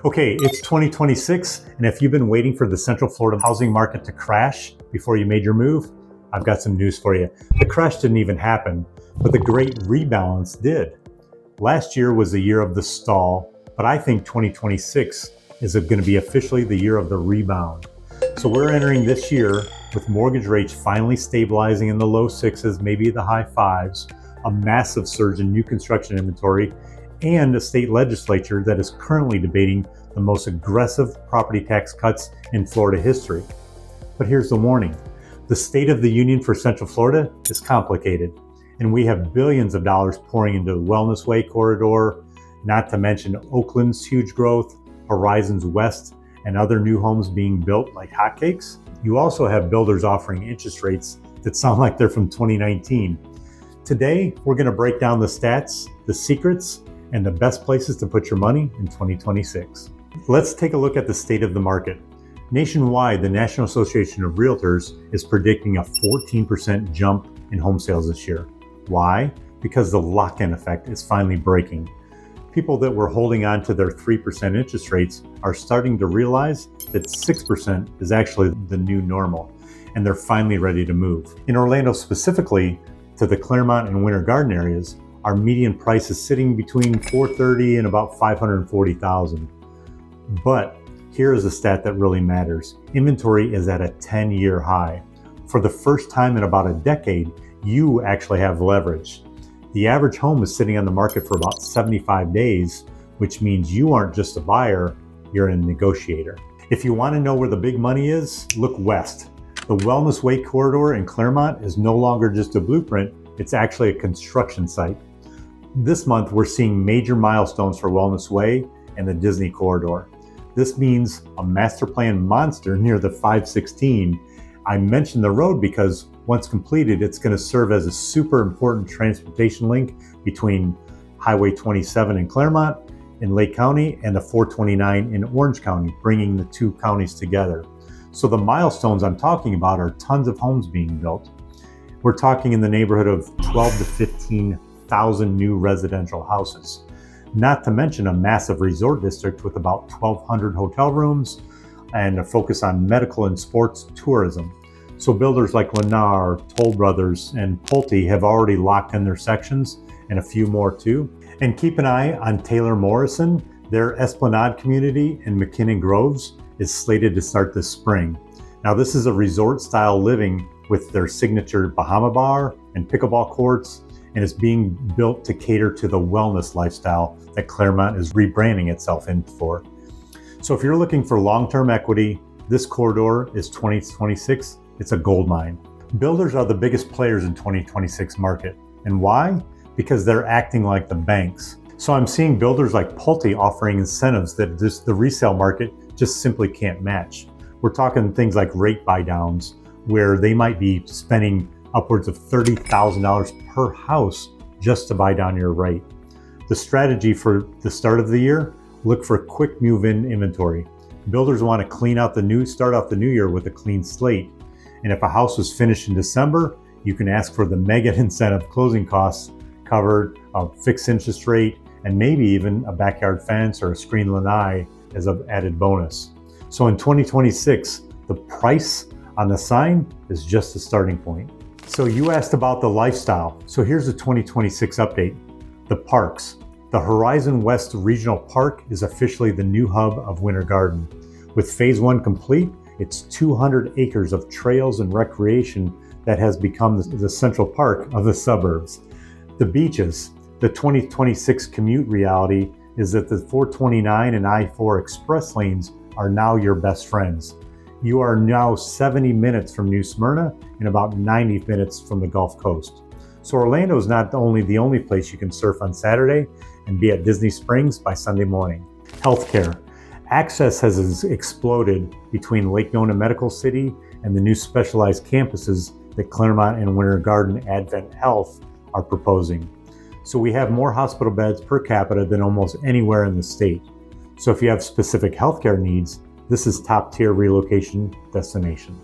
Okay, it's 2026, and if you've been waiting for the Central Florida housing market to crash before you made your move, I've got some news for you. The crash didn't even happen, but the Great Rebalance did. Last year was the year of the stall, but I think 2026 is going to be officially the year of the rebound. So we're entering this year with mortgage rates finally stabilizing in the low sixes, maybe the high fives, a massive surge in new construction inventory, and a state legislature that is currently debating the most aggressive property tax cuts in Florida history. But here's the warning. The State of the Union for Central Florida is complicated, and we have billions of dollars pouring into the Wellness Way corridor, not to mention Oakland's huge growth, Horizons West, and other new homes being built like hotcakes. You also have builders offering interest rates that sound like they're from 2019. Today, we're going to break down the stats, the secrets, and the best places to put your money in 2026. Let's take a look at the state of the market. Nationwide, the National Association of Realtors is predicting a 14% jump in home sales this year. Why? Because the lock-in effect is finally breaking. People that were holding on to their 3% interest rates are starting to realize that 6% is actually the new normal, and they're finally ready to move. In Orlando specifically, to the Claremont and Winter Garden areas, our median price is sitting between $430,000 and about $540,000. But here is a stat that really matters. Inventory is at a 10-year high. For the first time in about a decade, you actually have leverage. The average home is sitting on the market for about 75 days, which means you aren't just a buyer, you're a negotiator. If you want to know where the big money is, look west. The Wellness Way corridor in Claremont is no longer just a blueprint, it's actually a construction site. This month, we're seeing major milestones for Wellness Way and the Disney corridor. This means a master plan monster near the 516. I mentioned the road because once completed, it's going to serve as a super important transportation link between Highway 27 in Claremont in Lake County and the 429 in Orange County, bringing the two counties together. So the milestones I'm talking about are tons of homes being built. We're talking in the neighborhood of 12 to 15,000 new residential houses, not to mention a massive resort district with about 1,200 hotel rooms and a focus on medical and sports tourism. So builders like Lennar, Toll Brothers, and Pulte have already locked in their sections, and a few more too. And keep an eye on Taylor Morrison. Their Esplanade community in McKinnon Groves is slated to start this spring. Now this is a resort style living with their signature Bahama Bar and pickleball courts, and it's being built to cater to the wellness lifestyle that Claremont is rebranding itself in for. So if you're looking for long-term equity, this corridor is 2026. It's a gold mine. Builders are the biggest players in 2026 market. And why? Because they're acting like the banks. So I'm seeing builders like Pulte offering incentives that the resale market just simply can't match. We're talking things like rate buy downs, where they might be spending upwards of $30,000 per house just to buy down your rate. The strategy for the start of the year, look for quick move-in inventory. Builders want to start off the new year with a clean slate. And if a house was finished in December, you can ask for the mega incentive closing costs covered, a fixed interest rate, and maybe even a backyard fence or a screen lanai as an added bonus. So in 2026, the price on the sign is just a starting point. So you asked about the lifestyle. So here's the 2026 update. The parks. The Horizon West Regional Park is officially the new hub of Winter Garden. With phase 1 complete, it's 200 acres of trails and recreation that has become the central park of the suburbs. The beaches. The 2026 commute reality is that the 429 and I-4 express lanes are now your best friends. You are now 70 minutes from New Smyrna and about 90 minutes from the Gulf Coast. So Orlando is not only the only place you can surf on Saturday and be at Disney Springs by Sunday morning. Healthcare. Access has exploded between Lake Nona Medical City and the new specialized campuses that Claremont and Winter Garden Advent Health are proposing. So we have more hospital beds per capita than almost anywhere in the state. So if you have specific healthcare needs, this is top tier relocation destination.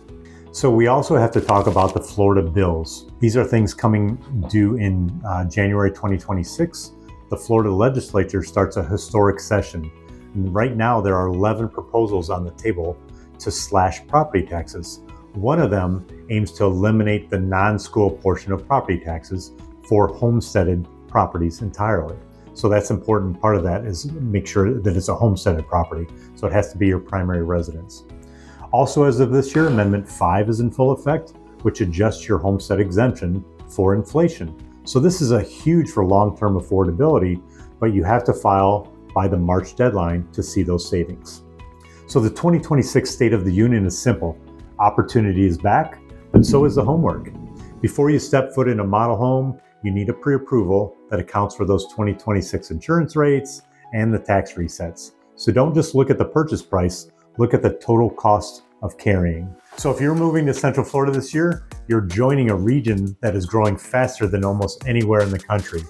So we also have to talk about the Florida bills. These are things coming due in January 2026. The Florida legislature starts a historic session. And right now there are 11 proposals on the table to slash property taxes. One of them aims to eliminate the non-school portion of property taxes for homesteaded properties entirely. So that's important. Part of that is make sure that it's a homesteaded property. So it has to be your primary residence. Also, as of this year, Amendment 5 is in full effect, which adjusts your homestead exemption for inflation. So this is a huge for long-term affordability, but you have to file by the March deadline to see those savings. So the 2026 State of the Union is simple. Opportunity is back, but so is the homework. Before you step foot in a model home, you need a pre-approval that accounts for those 2026 insurance rates and the tax resets. So don't just look at the purchase price, look at the total cost of carrying. So if you're moving to Central Florida this year, you're joining a region that is growing faster than almost anywhere in the country.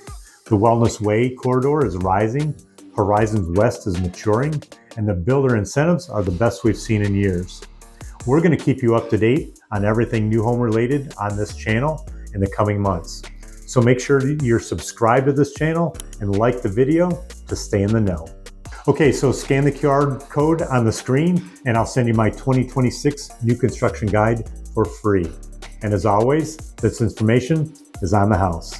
The Wellness Way corridor is rising, Horizons West is maturing, and the builder incentives are the best we've seen in years. We're going to keep you up to date on everything new home related on this channel in the coming months. So make sure you're subscribed to this channel and like the video to stay in the know. Okay, so scan the QR code on the screen and I'll send you my 2026 new construction guide for free. And as always, this information is on the house.